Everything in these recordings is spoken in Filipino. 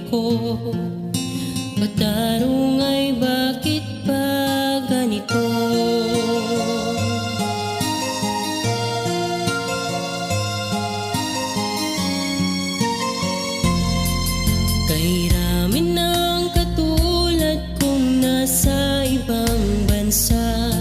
ko. Patarong ay bakit pa ganito? Kay rami ng katulad kong nasa ibang bansa,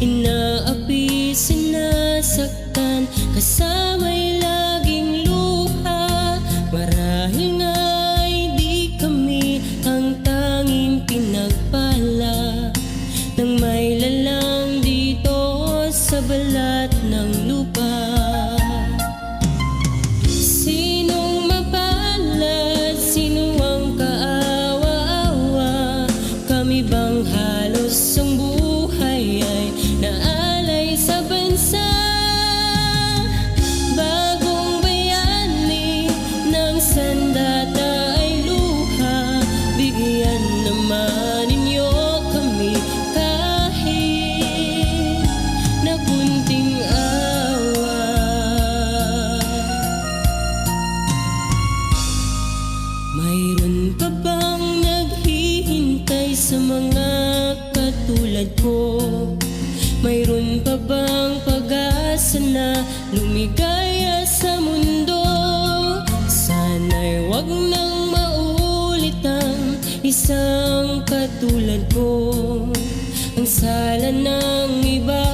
inaapi, sinasaktan, kasama'y laging luha. Marahil nga'y di kami ang tanging pinagpala ng may lalang dito sa balat ng lupa. Sinong mapalad? Sino ang kaawa-awa? Kami bang halos ang buhay ay naalay sa bansa? Bagong bayani ng sandata ay luha. Bigyan naman ninyo kami kahit na kunting awa. Mayroon pa bang naghihintay sa mga katulad ko? Mayroon pa bang pag-asa na lumigaya sa mundo? Sana'y wag nang maulit ang isang katulad ko. Ang sala ng iba